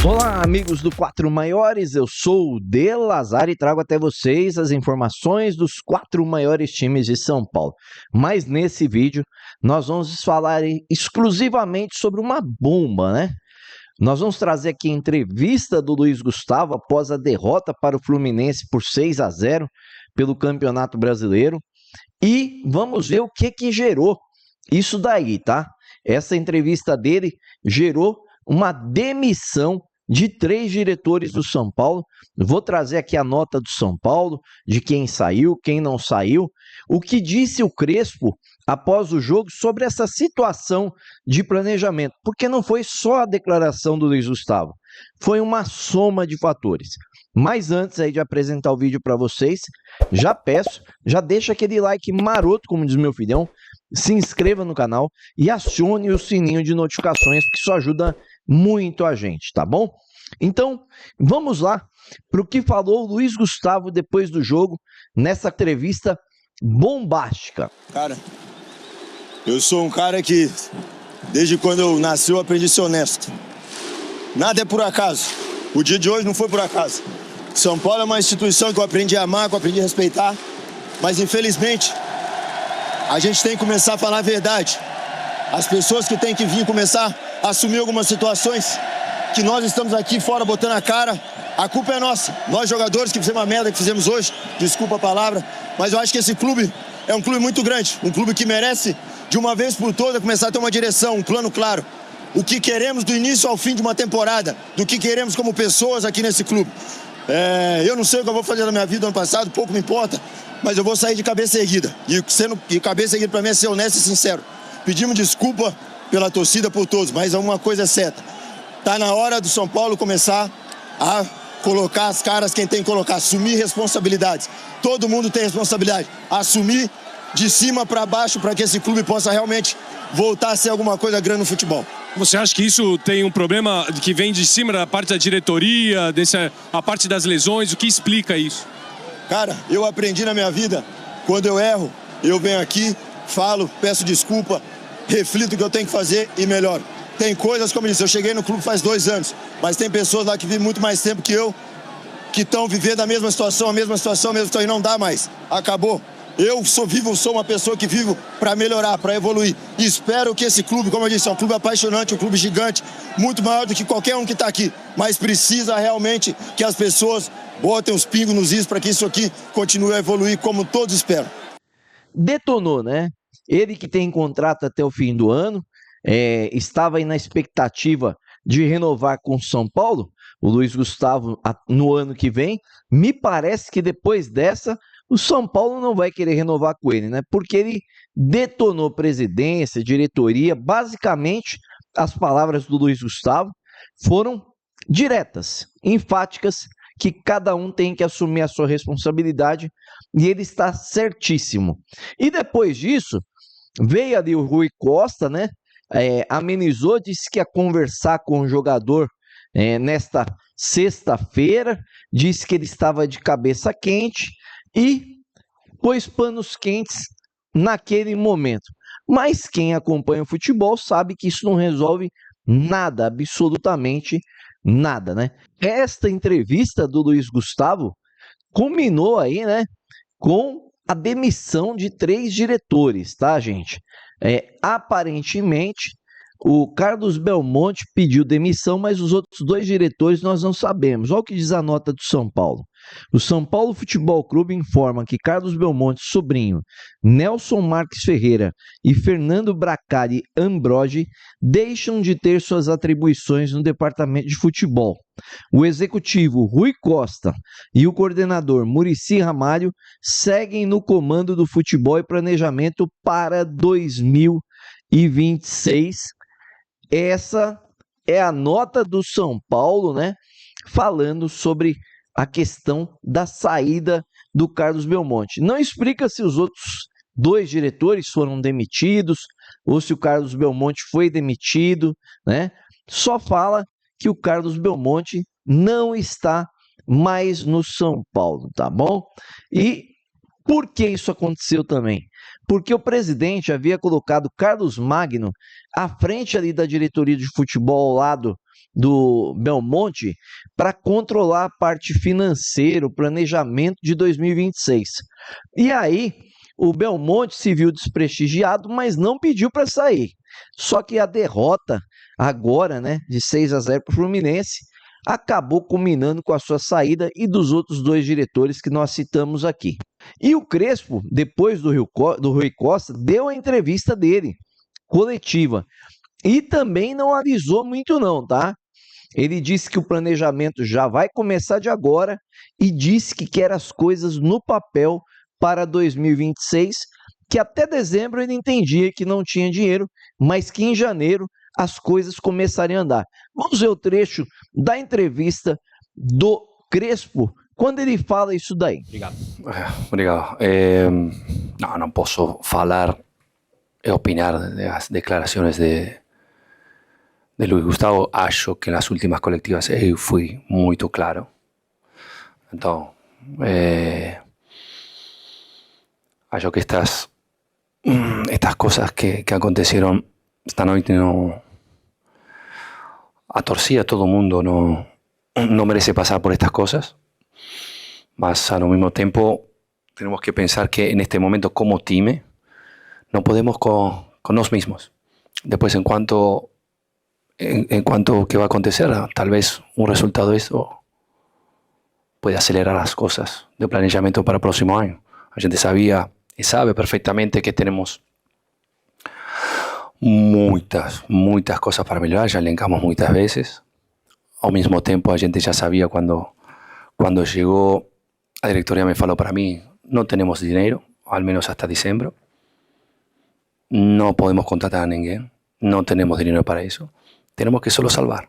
Olá, amigos do Quatro Maiores, eu sou o De Lazar e trago até vocês as informações dos 4 maiores times de São Paulo. Mas nesse vídeo nós vamos falar exclusivamente sobre uma bomba, né? Nós vamos trazer aqui a entrevista do Luiz Gustavo após a derrota para o Fluminense por 6-0 pelo Campeonato Brasileiro e vamos ver o que gerou isso daí, tá? Essa entrevista dele gerou uma demissão de 3 diretores do São Paulo. Vou trazer aqui a nota do São Paulo, de quem saiu, quem não saiu, o que disse o Crespo após o jogo sobre essa situação de planejamento, porque não foi só a declaração do Luiz Gustavo, foi uma soma de fatores. Mas antes aí de apresentar o vídeo para vocês, já peço, já deixa aquele like maroto, como diz meu filhão, se inscreva no canal e acione o sininho de notificações, que isso ajuda muito a gente, tá bom? Então, vamos lá para o que falou o Luiz Gustavo depois do jogo, nessa entrevista bombástica. Cara, eu sou um cara que, desde quando eu nasci, eu aprendi a ser honesto. Nada é por acaso. O dia de hoje não foi por acaso. São Paulo é uma instituição que eu aprendi a amar, que eu aprendi a respeitar, mas infelizmente a gente tem que começar a falar a verdade. As pessoas que têm que vir começar a assumir algumas situações que nós estamos aqui fora botando a cara, a culpa é nossa. Nós jogadores que fizemos a merda que fizemos hoje, desculpa a palavra, mas eu acho que esse clube é um clube muito grande, um clube que merece, de uma vez por todas, começar a ter uma direção, um plano claro. O que queremos do início ao fim de uma temporada, do que queremos como pessoas aqui nesse clube. Eu não sei o que eu vou fazer na minha vida ano passado, pouco me importa, mas eu vou sair de cabeça erguida. E cabeça erguida pra mim é ser honesto e sincero. Pedimos desculpa pela torcida, por todos, mas uma coisa é certa. Tá na hora do São Paulo começar a colocar as caras quem tem que colocar, assumir responsabilidades. Todo mundo tem responsabilidade. Assumir de cima para baixo para que esse clube possa realmente voltar a ser alguma coisa grande no futebol. Você acha que isso tem um problema que vem de cima da parte da diretoria, a parte das lesões? O que explica isso? Cara, eu aprendi na minha vida, quando eu erro, eu venho aqui, falo, peço desculpa, reflito o que eu tenho que fazer e melhoro. Tem coisas, como eu disse, eu cheguei no clube faz 2 anos, mas tem pessoas lá que vivem muito mais tempo que eu, que estão vivendo a mesma situação, e não dá mais. Acabou. Eu sou uma pessoa que vivo para melhorar, para evoluir. E espero que esse clube, como eu disse, é um clube apaixonante, um clube gigante, muito maior do que qualquer um que está aqui. Mas precisa realmente que as pessoas botem os pingos nos is para que isso aqui continue a evoluir como todos esperam. Detonou, né? Ele que tem contrato até o fim do ano, estava aí na expectativa de renovar com o São Paulo, o Luiz Gustavo no ano que vem. Me parece que depois dessa, o São Paulo não vai querer renovar com ele, né? Porque ele detonou presidência, diretoria. Basicamente, as palavras do Luiz Gustavo foram diretas, enfáticas, que cada um tem que assumir a sua responsabilidade, e ele está certíssimo. E depois disso, veio ali o Rui Costa, né? Amenizou, disse que ia conversar com o jogador nesta sexta-feira, disse que ele estava de cabeça quente e pôs panos quentes naquele momento. Mas quem acompanha o futebol sabe que isso não resolve nada, absolutamente nada, né? Esta entrevista do Luiz Gustavo culminou aí, né, com a demissão de 3 diretores, tá, gente? Aparentemente, o Carlos Belmonte pediu demissão, mas os outros 2 diretores nós não sabemos. Olha o que diz a nota do São Paulo. O São Paulo Futebol Clube informa que Carlos Belmonte Sobrinho, Nelson Marques Ferreira e Fernando Bracari Ambrogi deixam de ter suas atribuições no departamento de futebol. O executivo Rui Costa e o coordenador Muricy Ramalho seguem no comando do futebol e planejamento para 2026. Essa é a nota do São Paulo, né? Falando sobre a questão da saída do Carlos Belmonte. Não explica se os outros 2 diretores foram demitidos ou se o Carlos Belmonte foi demitido, né? Só fala que o Carlos Belmonte não está mais no São Paulo, tá bom? E por que isso aconteceu também? porque o presidente havia colocado Carlos Magno à frente ali da diretoria de futebol ao lado do Belmonte para controlar a parte financeira, o planejamento de 2026. E aí, o Belmonte se viu desprestigiado, mas não pediu para sair. Só que a derrota agora, né, de 6-0 para o Fluminense, acabou culminando com a sua saída e dos outros dois diretores que nós citamos aqui. E o Crespo, depois do Rui Costa, deu a entrevista dele, coletiva, e também não avisou muito não, tá? Ele disse que o planejamento já vai começar de agora e disse que quer as coisas no papel para 2026, que até dezembro ele entendia que não tinha dinheiro, mas que em janeiro as coisas começariam a andar. Vamos ver o trecho da entrevista do Crespo, quando ele fala isso daí. Obrigado. Obrigado. Não posso falar e opinar das declarações de Luis Gustavo. Acho que nas últimas coletivas eu fui muito claro. Então, acho que estas cosas que acontecieron esta noite a torcida, todo mundo no merece pasar por estas cosas, mas al mismo tiempo tenemos que pensar que en este momento como time no podemos con nosotros mismos. Después en cuanto que va a acontecer, tal vez un resultado de esto puede acelerar las cosas de planeamiento para el próximo año. La gente sabía y sabe perfectamente que tenemos muchas cosas para mejorar, ya elencamos muchas veces. Al mismo tiempo, la gente ya sabía cuando llegó a directoria, me faló para mí, no tenemos dinero, al menos hasta diciembre. No podemos contratar a nadie, no tenemos dinero para eso. Tenemos que solo salvar.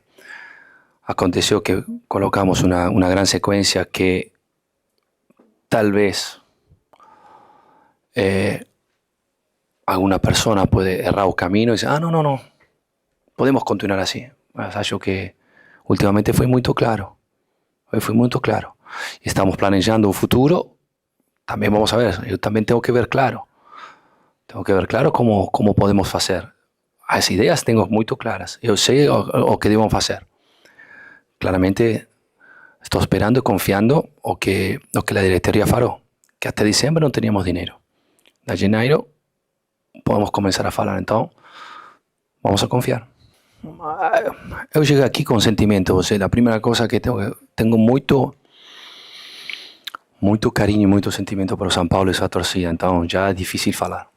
Aconteció que colocamos una gran secuencia que tal vez alguna persona puede errar el camino y decir, no, podemos continuar así. Acho que últimamente fue muy claro. Y estamos planeando un futuro. También vamos a ver, yo también tengo que ver claro. Cómo podemos hacer. Las ideas tengo muy claras. Yo sé o que debemos hacer. Claramente estoy esperando y confiando o que la directoría fará. Que hasta diciembre no teníamos dinero. De janeiro podemos comenzar a hablar, entonces vamos a confiar. Yo llegué aquí con sentimiento, la primera cosa que tengo mucho cariño y mucho sentimiento por São Paulo y su torcida, entonces ya es difícil hablar.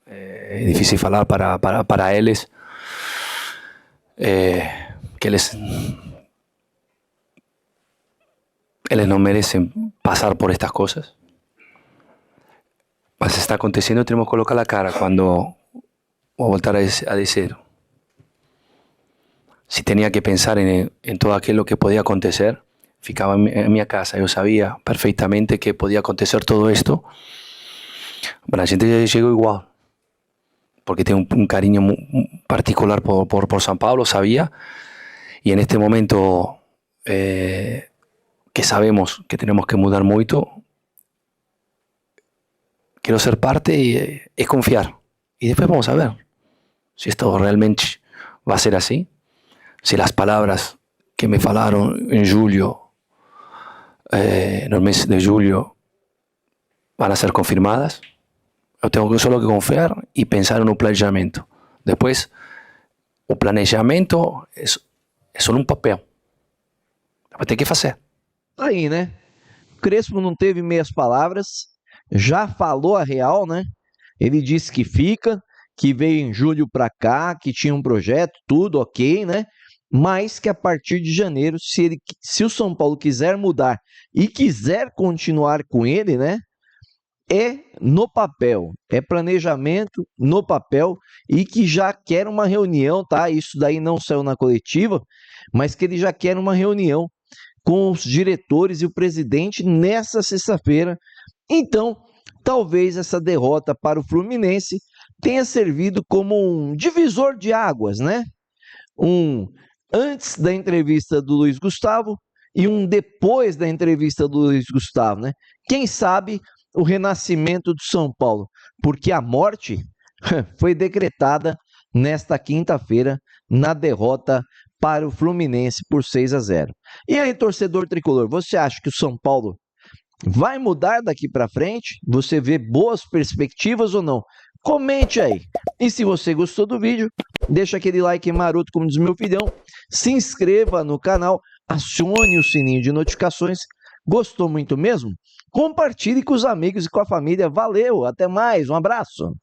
Es difícil hablar para ellos, que ellos no merecen pasar por estas cosas. Mas está aconteciendo y tenemos que colocar la cara cuando voy a voltar a decir. Si tenía que pensar en todo aquello que podía acontecer, ficaba en mi casa. Yo sabía perfectamente que podía acontecer todo esto. Pero la gente llegó igual. Porque tiene un cariño particular por São Paulo, sabía. Y en este momento que sabemos que tenemos que mudar mucho, quiero ser parte y confiar. Y después vamos a ver si esto realmente va a ser así. Si las palabras que me falaron en julio, en el mes de julio, van a ser confirmadas. Yo tengo solo que confiar y pensar en un planeamiento. Después, el planeamiento es solo un papel. Después tem que fazer. Aí, né? Crespo não teve meias palavras, já falou a real, né? Ele disse que fica, que veio em julho para cá, que tinha um projeto, tudo ok, né? Mas que a partir de janeiro, se o São Paulo quiser mudar e quiser continuar com ele, né? É no papel, é planejamento no papel e que já quer uma reunião, tá? Isso daí não saiu na coletiva, mas que ele já quer uma reunião com os diretores e o presidente nessa sexta-feira. Então, talvez essa derrota para o Fluminense tenha servido como um divisor de águas, né? Antes da entrevista do Luis Gustavo e depois da entrevista do Luis Gustavo, né? Quem sabe o renascimento do São Paulo. porque a morte foi decretada nesta quinta-feira na derrota para o Fluminense por 6-0. E aí, torcedor tricolor, você acha que o São Paulo vai mudar daqui para frente? Você vê boas perspectivas ou não? Comente aí. E se você gostou do vídeo, deixa aquele like maroto, como diz meu filhão. Se inscreva no canal, acione o sininho de notificações. Gostou muito mesmo? Compartilhe com os amigos e com a família. Valeu, até mais, um abraço.